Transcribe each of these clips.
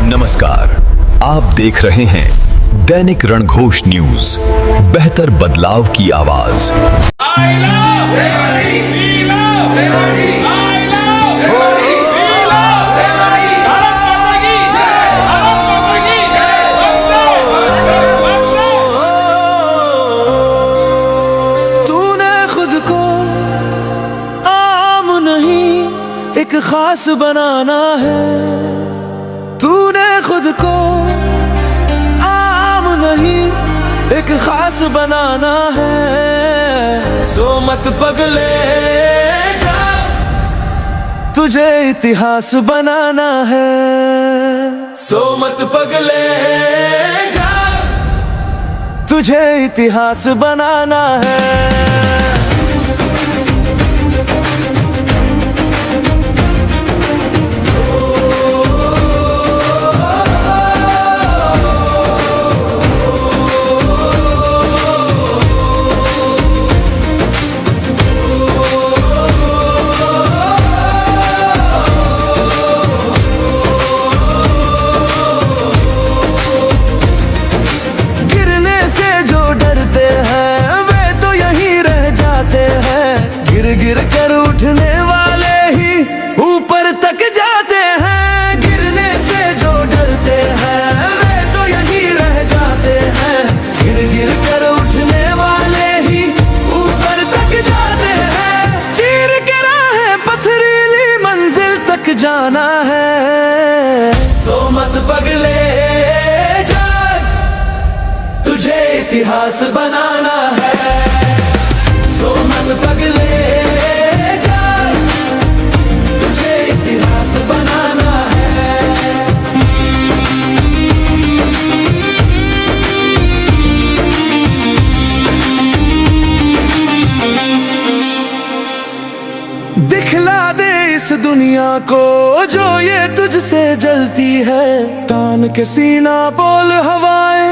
नमस्कार, आप देख रहे हैं दैनिक रणघोष न्यूज, बेहतर बदलाव की आवाज। तूने खुद को आम नहीं एक खास बनाना है। तूने खुद को आम नहीं एक खास बनाना है। सो मत पगले जा, तुझे इतिहास बनाना है। सो मत पगले जा, तुझे इतिहास बनाना है। गिर कर उठने वाले ही ऊपर तक जाते हैं। गिरने से जो डरते हैं वे तो यहीं रह जाते हैं। गिर गिर कर उठने वाले ही ऊपर तक जाते हैं। चीर के राहें पथरीली मंजिल तक जाना है। सो मत पगले जा, तुझे इतिहास बनाना है। सो मत पगले जा, तुझे इतिहास बनाना है। दिखला दे इस दुनिया को जो ये तुझसे जलती है। तान के सीना बोल हवाएं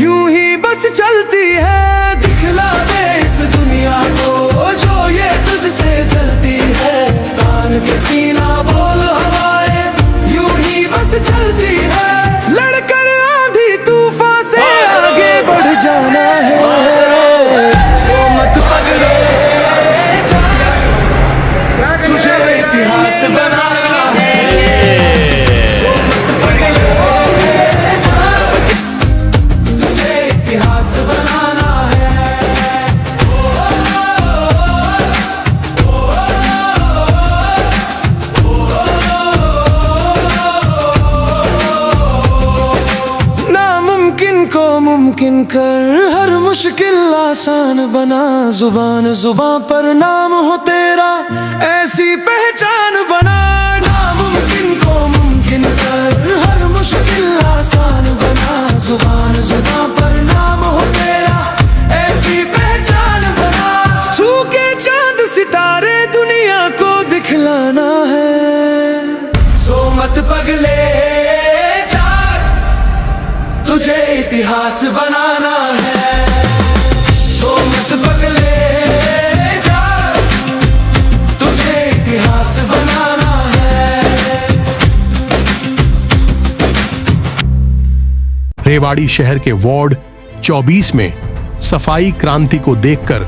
यूं ही बस चलती है। दिखला दे इस दुनिया को जो ये तुझसे जलती है। तान के सीना बोल हवाएं यूं ही बस चलती है। लड़कर आंधी तूफान से आगे बढ़ जाना है। सो मत पगले जा, तुझे इतिहास बनाना है। सो मत पगले जा, तुझे इतिहास बनाना है। नामुमकिन को मुमकिन कर हर मुश्किल आसान बना। जुबान जुबान पर नाम हो तेरा ऐसी पहचान बना। नामुमकिन को मुमकिन कर हर मुश्किल आसान बना। जुबान जुबान पर नाम हो तेरा ऐसी पहचान बना। छू के चांद सितारे दुनिया को दिखलाना है। सो मत पगले जा, तुझे इतिहास बनाना है। सो मत पगले जा, तुझे इतिहास बनाना है। रेवाड़ी शहर के वार्ड 24 में सफाई क्रांति को देखकर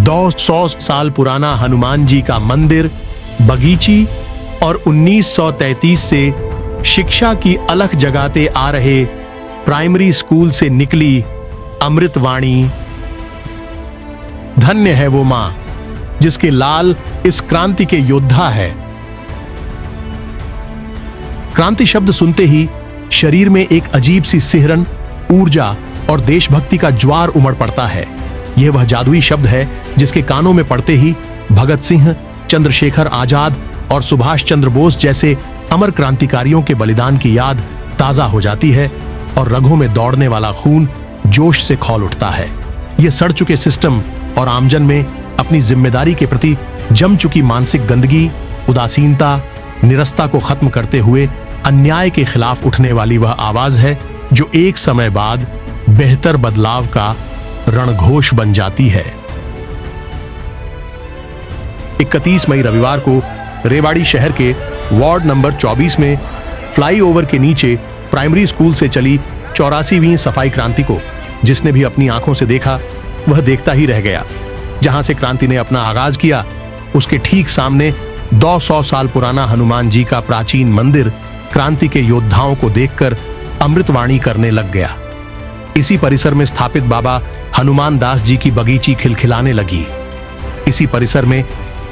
200 साल पुराना हनुमान जी का मंदिर, बगीची और 1933 से शिक्षा की अलख जगाते आ रहे प्राइमरी स्कूल से निकली अमृतवाणी। धन्य है वो मां जिसके लाल इस क्रांति के योद्धा है। क्रांति शब्द सुनते ही शरीर में एक अजीब सी सिहरन, ऊर्जा और देशभक्ति का ज्वार उमड़ पड़ता है। यह वह जादुई शब्द है जिसके कानों में पड़ते ही भगत सिंह, चंद्रशेखर आजाद और सुभाष चंद्र बोस जैसे अमर क्रांतिकारियों के बलिदान की याद ताजा हो जाती है और रगों में दौड़ने वाला खून जोश से खौल उठता है। यह सड़ चुके सिस्टम और आमजन में अपनी जिम्मेदारी के प्रति जम चुकी मानसिक गंदगी, उदासीनता, निरस्ता को खत्म करते हुए अन्याय के खिलाफ उठने वाली वह आवाज है जो एक समय बाद बेहतर बदलाव का रणघोष बन जाती है। 31 मई रविवार को रेवाड़ी शहर के वार्ड नंबर 24 में फ्लाईओवर के नीचे प्राइमरी स्कूल से चली 84वीं सफाई क्रांति को जिसने भी अपनी आंखों से देखा वह देखता ही रह गया। जहां से क्रांति ने अपना आगाज किया उसके ठीक सामने 200 साल पुराना हनुमान जी का प्राचीन मंदिर क्रांति के योद्धाओं को देखकर अमृतवाणी करने लग गया। इसी परिसर में स्थापित बाबा हनुमान दास जी की बगीची खिलखिलाने लगी। इसी परिसर में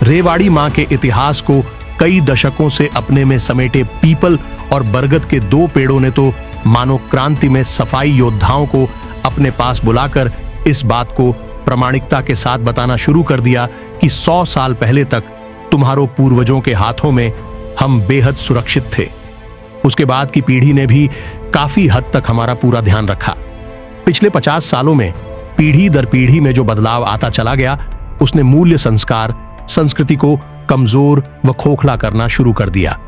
रेवाड़ी मां के इतिहास को कई दशकों से अपने में समेटे पीपल और बरगद के 2 पेड़ों ने तो मानो क्रांति में सफाई योद्धाओं को अपने पास बुलाकर इस बात को प्रामाणिकता के साथ बताना शुरू कर दिया कि 100 साल पहले तक तुम्हारों पूर्वजों के हाथों में हम बेहद सुरक्षित थे। उसके बाद की पीढ़ी ने भी काफी हद तक हमारा पूरा ध्यान रखा। पिछले 50 सालों में पीढ़ी दर पीढ़ी में जो बदलाव आता चला गया उसने मूल्य संस्कार संस्कृति को कमजोर व खोखला करना शुरू कर दिया।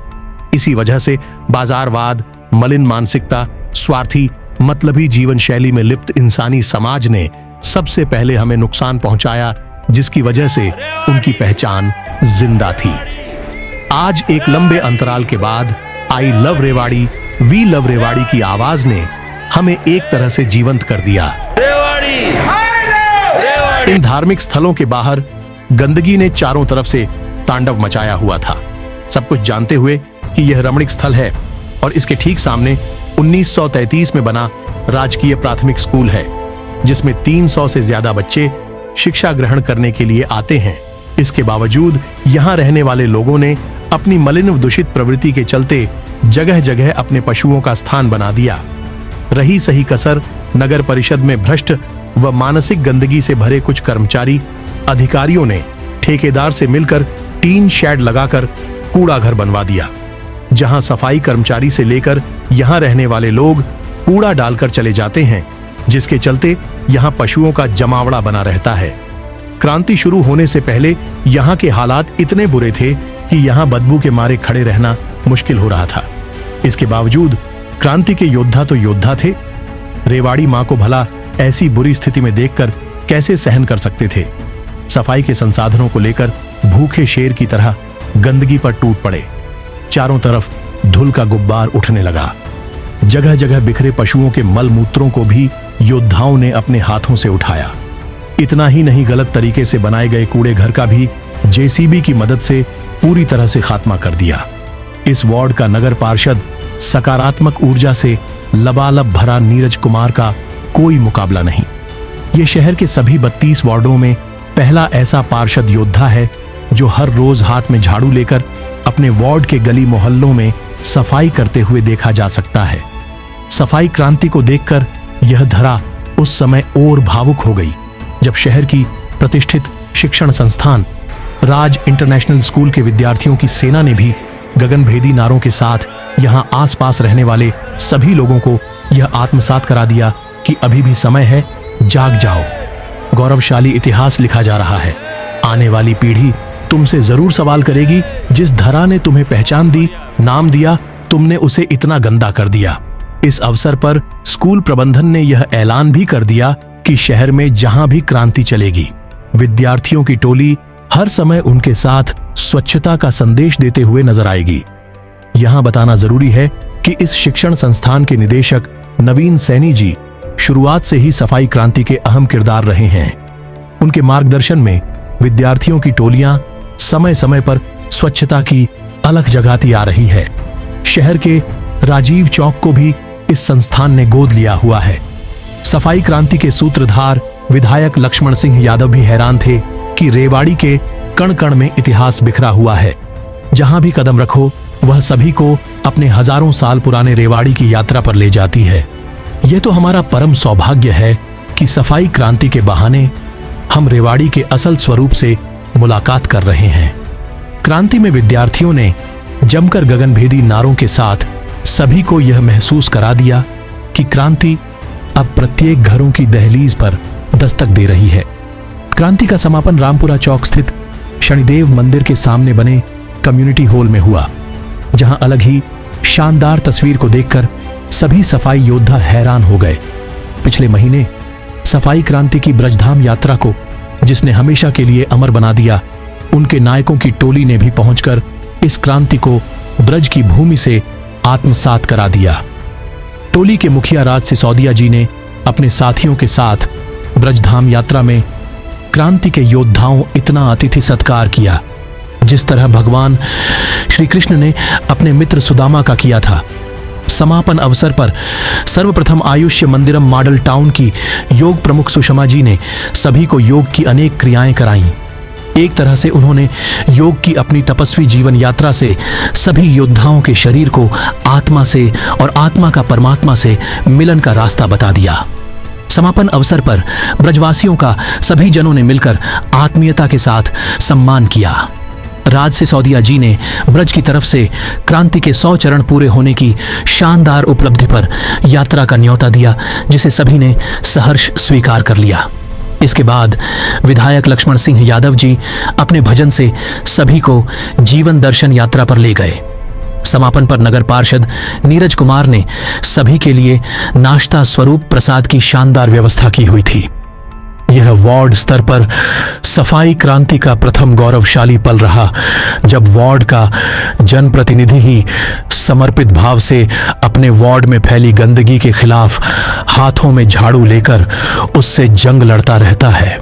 इसी वजह से बाजारवाद, मलिन मानसिकता, स्वार्थी मतलबी जीवन शैली में लिप्त इंसानी समाज ने सबसे पहले हमें नुकसान पहुंचाया, जिसकी वजह से उनकी पहचान जिंदा थी। आज एक लंबे अंतराल के बाद I love Rewari, we love Rewari की आवाज ने हमें एक तरह से जीवंत कर दिया। इन धार्मिक स्थलों के बाहर गंदगी ने चारों तरफ से तांडव मचाया हुआ था। सब कुछ जानते हुए कि यह रमणीक स्थल है और इसके ठीक सामने 1933 में बना राजकीय प्राथमिक स्कूल है जिसमें 300 से ज्यादा बच्चे शिक्षा ग्रहण करने के लिए आते हैं। इसके बावजूद यहाँ रहने वाले लोगों ने अपनी मलिन व दूषित प्रवृत्ति के चलते जगह जगह अपने पशुओं का स्थान बना दिया। रही सही कसर नगर परिषद में भ्रष्ट व मानसिक गंदगी से भरे कुछ कर्मचारी अधिकारियों ने ठेकेदार से मिलकर टीन शेड लगाकर कूड़ा घर बनवा दिया, जहां सफाई कर्मचारी से लेकर यहां रहने वाले लोग कूड़ा डालकर चले जाते हैं, जिसके चलते यहां पशुओं का जमावड़ा बना रहता है। क्रांति शुरू होने से पहले यहां के हालात इतने बुरे थे कि यहां बदबू के मारे खड़े रहना मुश्किल हो रहा था। इसके बावजूद क्रांति के योद्धा तो योद्धा थे, रेवाड़ी मां को भला ऐसी बुरी स्थिति में देखकर कैसे सहन कर सकते थे। सफाई के संसाधनों को लेकर भूखे शेर की तरह गंदगी पर टूट पड़े। चारों तरफ धूल का गुब्बार उठने लगा। जगह जगह बिखरे पशुओं के मल मूत्रों को भी योद्धाओं ने अपने हाथों से उठाया। इतना ही नहीं, गलत तरीके से बनाए गए कूड़े घर का भी जेसीबी की मदद से पूरी तरह से खात्मा कर दिया। इस वार्ड का नगर पार्षद सकारात्मक ऊर्जा से लबालब भरा नीरज कुमार का कोई मुकाबला नहीं। ये शहर के सभी 32 वार्डों में पहला ऐसा पार्षद योद्धा है जो हर रोज हाथ में झाड़ू लेकर अपने वार्ड के गली मोहल्लों में सफाई करते हुए देखा जा सकता है। सफाई क्रांति को देखकर यह धरा उस समय और भावुक हो गई जब शहर की प्रतिष्ठित शिक्षण संस्थान राज इंटरनेशनल स्कूल के विद्यार्थियों की सेना ने भी गगनभेदी नारों के साथ यहां आसपास रहने वाले सभी लोगों को यह आत्मसात करा दिया कि अभी भी समय है, जाग जाओ। गौरवशाली इतिहास लिखा जा रहा है। आने वाली पीढ़ी तुमसे जरूर सवाल करेगी, जिस धरा ने तुम्हें पहचान दी, नाम दिया, तुमने उसे इतना गंदा कर दिया। इस अवसर पर स्कूल प्रबंधन ने यह ऐलान भी कर दिया कि शहर में जहां भी क्रांति चलेगी, विद्यार्थियों की टोली हर समय उनके साथ स्वच्छता का संदेश देते हुए नजर आएगी। यहां बताना जरूरी है कि इस शिक्षण संस्थान के निदेशक नवीन सैनी जी शुरुआत से ही सफाई क्रांति के अहम किरदार रहे हैं। उनके मार्गदर्शन में विद्यार्थियों की टोलियां समय समय पर स्वच्छता की अलख जगाती आ रही है। शहर के राजीव चौक को भी इस संस्थान ने गोद लिया हुआ है। सफाई क्रांति के सूत्रधार विधायक लक्ष्मण सिंह यादव भी हैरान थे कि रेवाड़ी के कण कण में इतिहास बिखरा हुआ है। जहां भी कदम रखो वह सभी को अपने हजारों साल पुराने रेवाड़ी की यात्रा पर ले जाती है। यह तो हमारा परम सौभाग्य है कि सफाई क्रांति के बहाने हम रेवाड़ी के असल स्वरूप से मुलाकात कर रहे हैं। क्रांति में विद्यार्थियों ने जमकर गगनभेदी नारों के साथ सभी को यह महसूस करा दिया कि क्रांति अब प्रत्येक घरों की दहलीज पर दस्तक दे रही है। क्रांति का समापन रामपुरा चौक स्थित शनिदेव मंदिर के सामने बने कम्युनिटी हॉल में हुआ, जहां अलग ही शानदार तस्वीर को देखकर सभी सफाई योद्धा हैरान हो गए। पिछले महीने सफाई क्रांति की ब्रजधाम यात्रा को जिसने हमेशा के लिए अमर बना दिया, उनके नायकों की टोली ने भी पहुंचकर इस क्रांति को ब्रज की भूमि से आत्मसात करा दिया। टोली के मुखिया राज सिसोदिया जी ने अपने साथियों के साथ ब्रजधाम यात्रा में क्रांति के योद्धाओं इतना अतिथि सत्कार किया, जिस तरह भगवान श्री कृष्ण ने अपने मित्र सुदामा का किया था। समापन अवसर पर सर्वप्रथम आयुष्य मंदिरम मॉडल टाउन की योग प्रमुख सुषमा जी ने सभी को योग की अनेक क्रियाएं कराईं। एक तरह से उन्होंने योग की अपनी तपस्वी जीवन यात्रा से सभी योद्धाओं के शरीर को आत्मा से और आत्मा का परमात्मा से मिलन का रास्ता बता दिया। समापन अवसर पर ब्रजवासियों का सभी जनों ने मिलकर आत्मीयता के साथ सम्मान किया। राज सिसोदिया जी ने ब्रज की तरफ से क्रांति के 100 चरण पूरे होने की शानदार उपलब्धि पर यात्रा का न्योता दिया, जिसे सभी ने सहर्ष स्वीकार कर लिया। इसके बाद विधायक लक्ष्मण सिंह यादव जी अपने भजन से सभी को जीवन दर्शन यात्रा पर ले गए। समापन पर नगर पार्षद नीरज कुमार ने सभी के लिए नाश्ता स्वरूप प्रसाद की शानदार व्यवस्था की हुई थी। यह वार्ड स्तर पर सफाई क्रांति का प्रथम गौरवशाली पल रहा, जब वार्ड का जनप्रतिनिधि ही समर्पित भाव से अपने वार्ड में फैली गंदगी के खिलाफ हाथों में झाड़ू लेकर उससे जंग लड़ता रहता है।